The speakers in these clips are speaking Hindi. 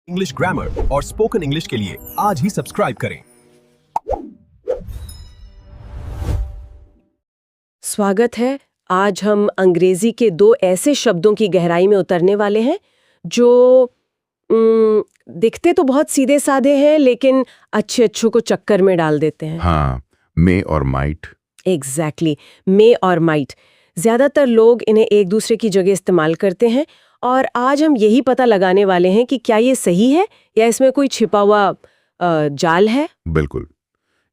इंग्लिश ग्रामर और स्पोकन इंग्लिश के लिए आज ही सब्सक्राइब करें। स्वागत है। आज हम अंग्रेजी के दो ऐसे शब्दों की गहराई में उतरने वाले हैं जो दिखते तो बहुत सीधे साधे हैं लेकिन अच्छों को चक्कर में डाल देते हैं। हाँ, मे और माइट। एग्जैक्टली, मे और माइट। ज्यादातर लोग इन्हें एक दूसरे की जगह इस्तेमाल करते हैं और आज हम यही पता लगाने वाले हैं कि क्या ये सही है या इसमें कोई छिपा हुआ जाल है। बिल्कुल,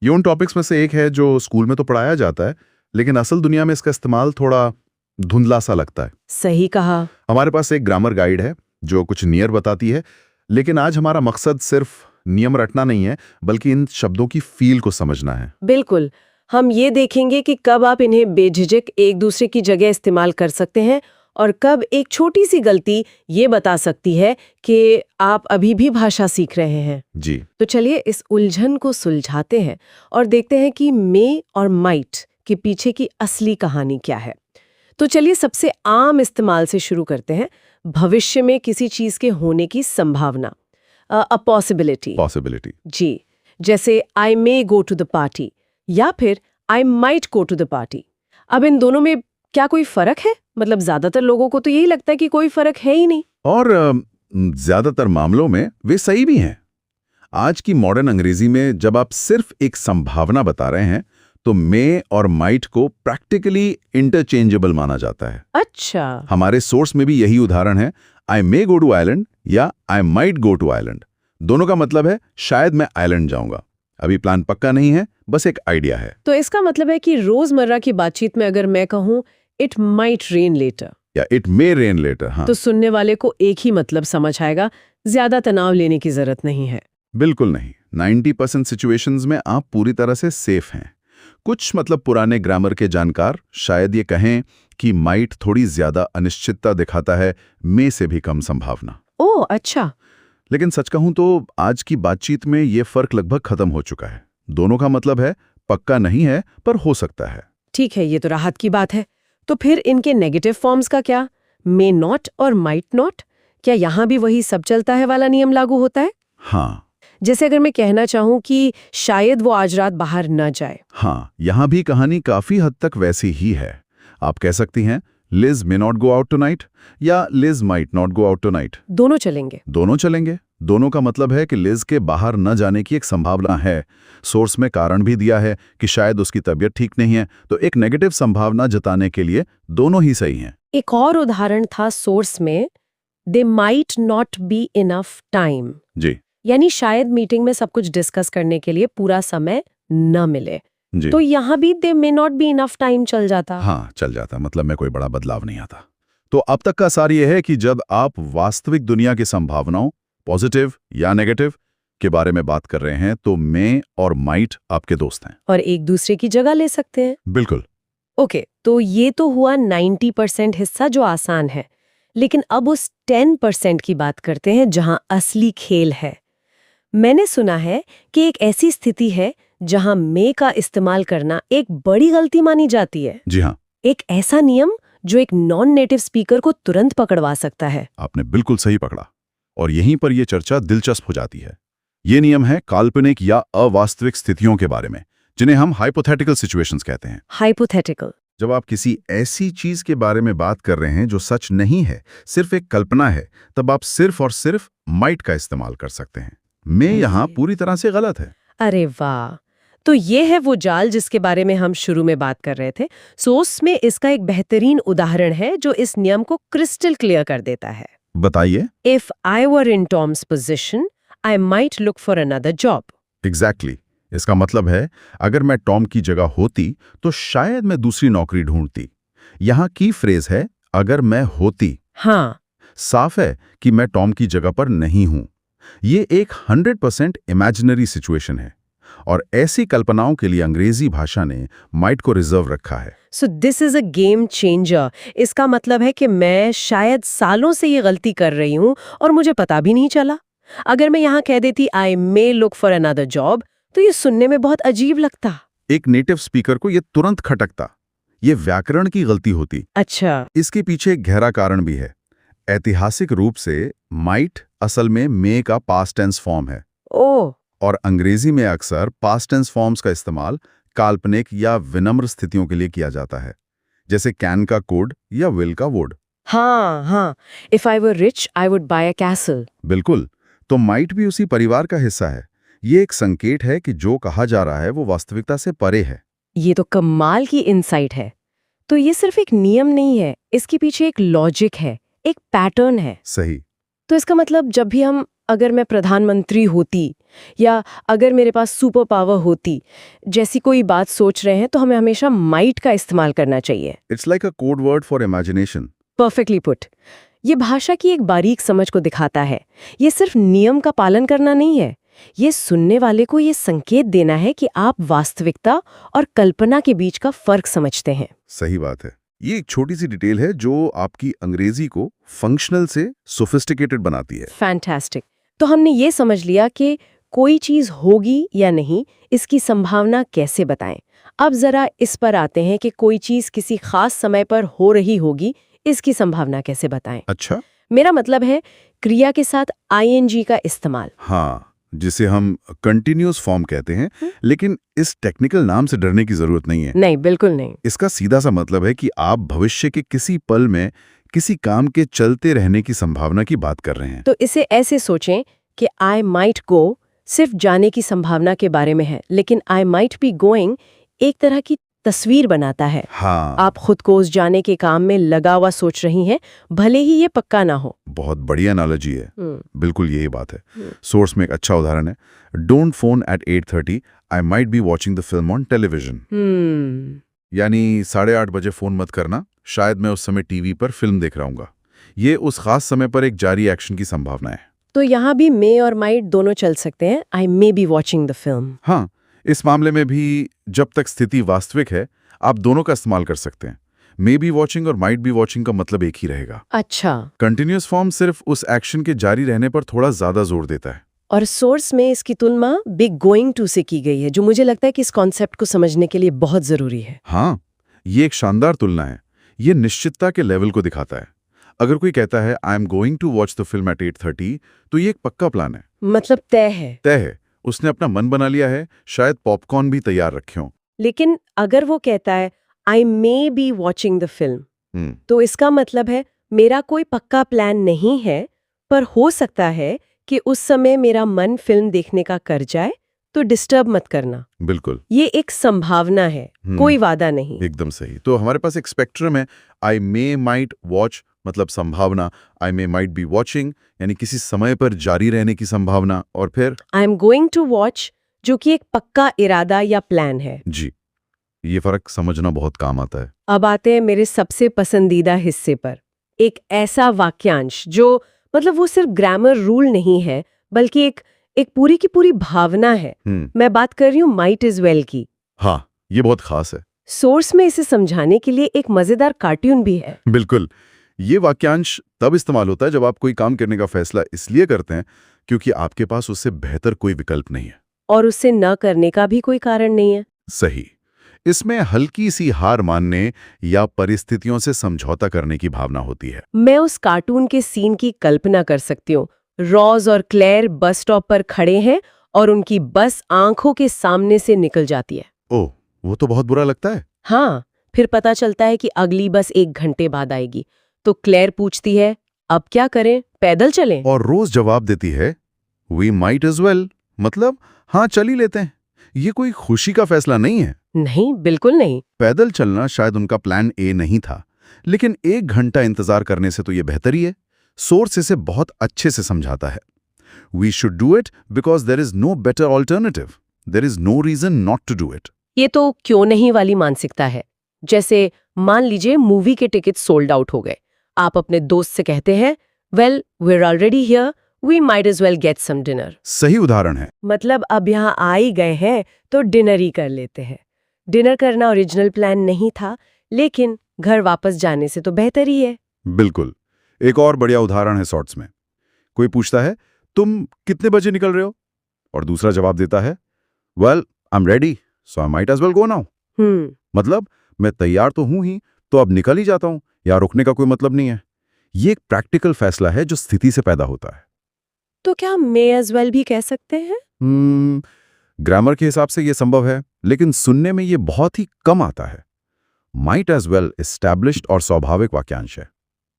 ये उन टॉपिक्स में से एक है जो स्कूल में तो पढ़ाया जाता है, लेकिन असल दुनिया में इसका इस्तेमाल थोड़ा धुंधला सा लगता है। सही कहा। हमारे पास एक ग्रामर गाइड है जो कुछ नियर बताती है, लेकिन आज हमारा मकसद सिर्फ नियम रटना नहीं है, बल्कि इन शब्दों की फील को समझना है। बिल्कुल, हम ये देखेंगे कि कब आप इन्हें बेझिझक एक दूसरे की जगह इस्तेमाल कर सकते हैं और कब एक छोटी सी गलती ये बता सकती है कि आप अभी भी भाषा सीख रहे हैं। जी, तो चलिए इस उलझन को सुलझाते हैं और देखते हैं कि मे और माइट के पीछे की असली कहानी क्या है। तो चलिए सबसे आम इस्तेमाल से शुरू करते हैं। भविष्य में किसी चीज के होने की संभावना, अ पॉसिबिलिटी। जी, जैसे I may go to the party या फिर I might go to the party. अब इन दोनों में क्या कोई फर्क है? मतलब ज्यादातर लोगों को तो यही लगता है कि कोई फर्क है ही नहीं। और ज्यादातर मामलों में वे सही भी हैं। आज की मॉडर्न अंग्रेजी में जब आप सिर्फ एक संभावना बता रहे हैं तो मे और माइट को प्रैक्टिकली इंटरचेंजेबल माना जाता है। अच्छा। हमारे सोर्स में भी यही उदाहरण है, I may go to island या I might go to island. दोनों का मतलब है शायद मैं आइलैंड जाऊंगा। अभी प्लान पक्का नहीं है, बस एक आइडिया है। तो इसका मतलब है कि रोजमर्रा की बातचीत में अगर मैं कहूँ इट माइट रेन लेटर या इट मे रेन लेटर, हाँ, तो सुनने वाले को एक ही मतलब समझ आएगा। ज्यादा तनाव लेने की जरूरत नहीं है। बिल्कुल नहीं। 90% सिचुएशंस में आप पूरी तरह से सेफ हैं। कुछ मतलब पुराने ग्रामर के जानकार शायद ये कहें कि माइट थोड़ी ज्यादा अनिश्चितता दिखाता है, मे से भी कम संभावना। ओह अच्छा। लेकिन सच कहूं तो आज की बातचीत में ये फर्क लगभग खत्म हो चुका है। दोनों का मतलब है पक्का नहीं है पर हो सकता है। ठीक है, ये तो राहत की बात है। तो फिर इनके नेगेटिव फॉर्म्स का क्या? मे नॉट और माइट नॉट, क्या यहाँ भी वही सब चलता है वाला नियम लागू होता है? हाँ। जैसे अगर मैं कहना चाहूँ कि शायद वो आज रात बाहर न जाए। हाँ, यहाँ भी कहानी काफी हद तक वैसी ही है। आप कह सकती हैं Liz may not go out tonight या Liz might not go out tonight. दोनों चलेंगे। दोनों चलेंगे। दोनों का मतलब है कि लिज के बाहर न जाने की एक संभावना है। सोर्स में कारण भी दिया है कि शायद उसकी तबीयत ठीक नहीं है, तो एक नेगेटिव संभावना जताने के लिए दोनों ही सही हैं। एक और उदाहरण था सोर्स में, they might not be enough time. जी, यानी शायद मीटिंग में सब कुछ डिस्कस करने के लिए पूरा समय न मिले। जी। तो यहाँ भी they may not be enough time चल जाता। हाँ, चल जाता, मतलब में कोई बड़ा बदलाव नहीं आता। तो अब तक का सार यह है कि जब आप वास्तविक दुनिया की संभावनाओं, पॉजिटिव या नेगेटिव, के बारे में बात कर रहे हैं तो मे और माइट आपके दोस्त हैं और एक दूसरे की जगह ले सकते हैं। बिल्कुल। ओके, तो ये तो हुआ 90% हिस्सा जो आसान है, लेकिन अब उस 10% की बात करते हैं जहां असली खेल है। मैंने सुना है कि एक ऐसी स्थिति है जहां मे का इस्तेमाल करना एक बड़ी गलती मानी जाती है। जी हाँ, एक ऐसा नियम जो एक नॉन नेटिव स्पीकर को तुरंत पकड़वा सकता है। आपने बिल्कुल सही पकड़ा। और यहीं पर यह चर्चा दिलचस्प हो जाती है। ये नियम है काल्पनिक या अवास्तविक स्थितियों के बारे में, जिन्हें हम हाइपोथेटिकल सिचुएशंस कहते हैं। हाइपोथेटिकल। जब आप किसी ऐसी चीज के बारे में बात कर रहे हैं जो सच नहीं है, सिर्फ एक कल्पना है, तब आप सिर्फ और सिर्फ माइट का इस्तेमाल कर सकते हैं। मे यहाँ पूरी तरह से गलत है। अरे वाह! तो ये है वो जाल जिसके बारे में हम शुरू में बात कर रहे थे। सोर्स में इसका एक बेहतरीन उदाहरण है जो इस नियम को क्रिस्टल क्लियर कर देता है। बताइए। If I were in Tom's position, I might look for another job. Exactly. इसका मतलब है अगर मैं टॉम की जगह होती तो शायद मैं दूसरी नौकरी ढूंढती। यहाँ की फ्रेज है अगर मैं होती। हाँ, साफ है कि मैं टॉम की जगह पर नहीं हूं। ये एक 100% इमेजिनरी सिचुएशन है और ऐसी कल्पनाओं के लिए अंग्रेजी भाषा ने माइट को रिजर्व रखा है। So this is a game changer. इसका मतलब है कि मैं शायद सालों से ये गलती कर रही हूं और मुझे पता भी नहीं चला। अगर मैं यहाँ कह देती I may look for another job, तो ये सुनने में बहुत अजीब लगता। एक नेटिव स्पीकर को ये तुरंत खटकता। ये व्याकरण की गलती होती। अच्छा। इसके पीछे एक गहरा कारण भी है। ऐतिहासिक रूप से माइट असल में मे का पास्ट टेंस फॉर्म है ओह, और अंग्रेजी में अक्सर पास्ट टेंस फॉर्म्स का इस्तेमाल काल्पनिक या विनम्र स्थितियों के लिए किया जाता है, जैसे कैन का कोड या विल का वुड। हाँ, if I were rich I would buy a castle. बिल्कुल, तो माइट भी उसी परिवार का हिस्सा है। ये एक संकेत है कि जो कहा जा रहा है वो वास्तविकता से परे है। ये तो कमाल की इनसाइट है। तो ये सिर्फ एक नियम नहीं है, इसके पीछे एक लॉजिक है, एक पैटर्न है। सही। तो इसका मतलब जब भी अगर मैं प्रधानमंत्री होती या अगर मेरे पास सुपर पावर होती जैसी कोई बात सोच रहे हैं, तो हमें हमेशा माइट का इस्तेमाल करना चाहिए। It's like a code word for imagination. Perfectly put. ये भाषा की एक बारीक समझ को दिखाता है। ये सिर्फ नियम का पालन करना नहीं है, ये सुनने वाले को ये संकेत देना है कि आप वास्तविकता और कल्पना के बीच का फर्क समझते हैं। सही बात है। ये एक छोटी सी डिटेल है जो आपकी अंग्रेजी को फंक्शनल से सोफिस्टिकेटेड बनाती है। फैंटास्टिक। तो हमने ये समझ लिया कि कोई चीज होगी या नहीं, इसकी संभावना कैसे बताएं। अब जरा इस पर आते हैं कि कोई चीज किसी खास समय पर हो रही होगी, इसकी संभावना कैसे बताएं। अच्छा। मेरा मतलब है क्रिया के साथ आईएनजी का इस्तेमाल। हाँ, जिसे हम कंटिन्यूअस फॉर्म कहते हैं, लेकिन इस टेक्निकल नाम से डरने की जरूरत नहीं है। नहीं, बिल्कुल नहीं। इसका सीधा सा मतलब है कि आप भविष्य के किसी पल में किसी काम के चलते रहने की संभावना की बात कर रहे हैं। तो इसे ऐसे सोचें कि आई माइट गो सिर्फ जाने की संभावना के बारे में है, लेकिन आई माइट बी गोइंग एक तरह की तस्वीर बनाता है। हाँ, आप खुद को उस जाने के काम में लगा हुआ सोच रही हैं, भले ही ये पक्का ना हो। बहुत बढ़िया एनालॉजी है। बिल्कुल यही बात है। सोर्स में एक अच्छा उदाहरण है, don't phone at 8:30, I might be watching the film on television. यानी 8:30 बजे फोन मत करना, शायद मैं उस समय टीवी पर फिल्म देख रहा हूँ। ये उस खास समय पर एक जारी एक्शन की संभावना है। तो यहाँ भी मे और माइट दोनों चल सकते हैं। I may be watching the film. हाँ, इस मामले में भी जब तक स्थिति वास्तविक है, आप दोनों का इस्तेमाल कर सकते हैं। मे बी वॉचिंग और माइट बी वॉचिंग का मतलब एक ही रहेगा। अच्छा। कंटिन्यूअस फॉर्म सिर्फ उस एक्शन के जारी रहने पर थोड़ा ज्यादा जोर देता है। और सोर्स में इसकी तुलना बिग गोइंग टू से की गई है, जो मुझे लगता है कि इस कॉन्सेप्ट को समझने के लिए बहुत जरूरी है। हाँ, ये एक शानदार तुलना है। ये निश्चितता के लेवल को दिखाता है। अगर कोई कहता है I am going to watch the film at 8:30, तो ये एक पक्का प्लान है। मतलब तय है। तय है, उसने अपना मन बना लिया है, शायद पॉपकॉर्न भी तैयार रखे हों। लेकिन अगर वो कहता है I may be watching the film, तो इसका मतलब है मेरा कोई पक्का प्लान नहीं है, पर हो सकता है कि उस समय मेरा मन फिल्म देखने का कर जाए, तो डिस्टर्ब मत करना। बिल्कुल, ये एक संभावना है, कोई वादा नहीं। एकदम सही। तो हमारे पास एक स्पेक्ट्रम है। आई मे माइट वॉच मतलब संभावना, आई मे माइट बी वॉचिंग यानी किसी समय पर जारी रहने की संभावना, और फिर I am going to watch, जो कि एक पक्का इरादा या प्लान है। जी, ये फर्क समझना बहुत काम आता है। अब आते हैं मेरे सबसे पसंदीदा हिस्से पर, एक ऐसा वाक्यांश जो मतलब वो सिर्फ ग्रामर रूल नहीं है, बल्कि एक पूरी की पूरी भावना है। मैं बात कर रही हूँ माइट इज वेल की। हाँ, ये बहुत खास है। सोर्स में इसे समझाने के लिए एक मजेदार कार्टून भी है। बिल्कुल, ये वाक्यांश तब इस्तेमाल होता है जब आप कोई काम करने का फैसला इसलिए करते हैं क्योंकि आपके पास उससे बेहतर कोई विकल्प नहीं है, और उससे न करने का भी कोई कारण नहीं है। सही। इसमें हल्की सी हार मानने या परिस्थितियों से समझौता करने की भावना होती है। मैं उस कार्टून के सीन की कल्पना कर सकती हूँ। रॉज और क्लेयर बस स्टॉप पर खड़े हैं और उनकी बस आंखों के सामने से निकल जाती है। ओह, वो तो बहुत बुरा लगता है। हाँ, फिर पता चलता है कि अगली बस 1 घंटे बाद आएगी। तो क्लेयर पूछती है, अब क्या करें, पैदल चलें? और रोज जवाब देती है, वी माइट एज वेल, मतलब हाँ, चल ही लेते हैं। ये कोई खुशी का फैसला नहीं है। नहीं, बिल्कुल नहीं। पैदल चलना शायद उनका प्लान ए नहीं था, लेकिन 1 घंटा इंतजार करने से तो ये बेहतर ही है। सोर्स इसे बहुत अच्छे से समझाता है। We should do it because there is no better alternative, there is no reason not to do it. ये तो क्यों नहीं वाली मानसिकता है। जैसे मान लीजिए मूवी के टिकट सोल्ड आउट हो गए, आप अपने दोस्त से कहते हैं, well we are already here, we might as well get some dinner. सही उदाहरण है। मतलब अब यहाँ आ ही गए हैं तो डिनर ही कर लेते हैं। डिनर करना ओरिजिनल प्लान नहीं था, लेकिन घर वापस जाने से तो बेहतर ही है। बिल्कुल। एक और बढ़िया उदाहरण है शॉर्ट्स में। कोई पूछता है, तुम कितने बजे निकल रहे हो? और दूसरा जवाब देता है, well I am ready so I might as well go now. मतलब मैं तैयार तो हूं ही, तो अब निकल ही जाता हूं, या रुकने का कोई मतलब नहीं है। ये एक प्रैक्टिकल फैसला है जो स्थिति से पैदा होता है। तो क्या मे एज वेल भी कह सकते हैं? ग्रामर के हिसाब से ये संभव है, लेकिन सुनने में ये बहुत ही कम आता है। माइट एज वेल एस्टैब्लिश्ड और स्वाभाविक वाक्यांश है।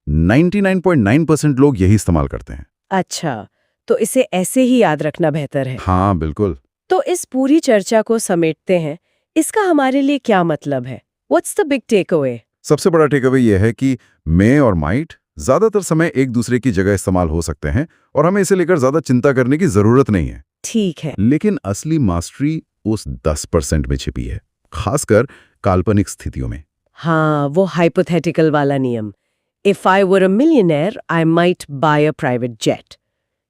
99.9% लोग यही इस्तेमाल करते हैं। अच्छा, तो इसे ऐसे ही याद रखना बेहतर है। हाँ, बिल्कुल। तो इस पूरी चर्चा को समेटते हैं, इसका हमारे लिए क्या मतलब है? What's the big tech away? सबसे बड़ा टेकअवे यह है कि मे और माइट ज्यादातर समय एक दूसरे की जगह इस्तेमाल हो सकते हैं और हमें इसे लेकर ज्यादा चिंता करने की जरूरत नहीं है। ठीक है। लेकिन असली मास्टरी उस 10% में छिपी है, खासकर काल्पनिक स्थितियों में। हाँ, वो हाइपोथेटिकल वाला नियम। If I were a millionaire I might buy a private jet.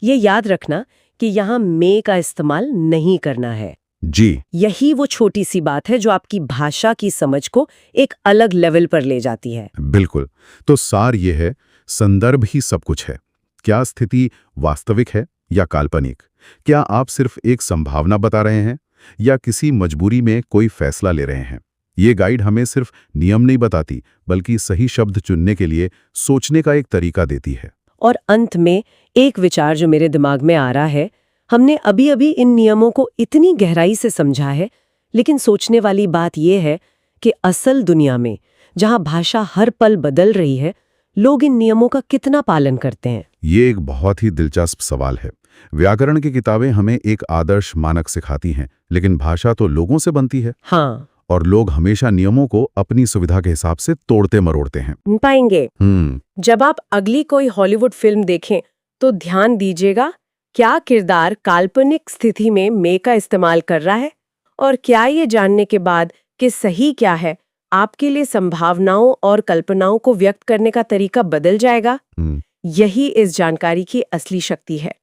ये याद रखना कि यहाँ मे का इस्तेमाल नहीं करना है। जी, यही वो छोटी सी बात है जो आपकी भाषा की समझ को एक अलग लेवल पर ले जाती है। बिल्कुल। तो सार ये है, संदर्भ ही सब कुछ है। क्या स्थिति वास्तविक है या काल्पनिक? क्या आप सिर्फ एक संभावना बता रहे हैं या किसी मजबूरी में कोई फैसला ले रहे हैं? ये गाइड हमें सिर्फ नियम नहीं बताती, बल्कि सही शब्द चुनने के लिए सोचने का एक तरीका देती है। और अंत में एक विचार जो मेरे दिमाग में आ रहा है, हमने अभी अभी इन नियमों को इतनी गहराई से समझा है, लेकिन सोचने वाली बात यह है कि असल दुनिया में, जहां भाषा हर पल बदल रही है, लोग इन नियमों का कितना पालन करते हैं? ये एक बहुत ही दिलचस्प सवाल है। व्याकरण की किताबें हमें एक आदर्श मानक सिखाती हैं, लेकिन भाषा तो लोगों से बनती है। हाँ, और लोग हमेशा नियमों को अपनी सुविधा के हिसाब से तोड़ते मरोड़ते हैं। पाएंगे। जब आप अगली कोई हॉलीवुड फिल्म देखें तो ध्यान दीजिएगा, क्या किरदार काल्पनिक स्थिति में मे का इस्तेमाल कर रहा है, और क्या ये जानने के बाद कि सही क्या है, आपके लिए संभावनाओं और कल्पनाओं को व्यक्त करने का तरीका बदल जाएगा? यही इस जानकारी की असली शक्ति है।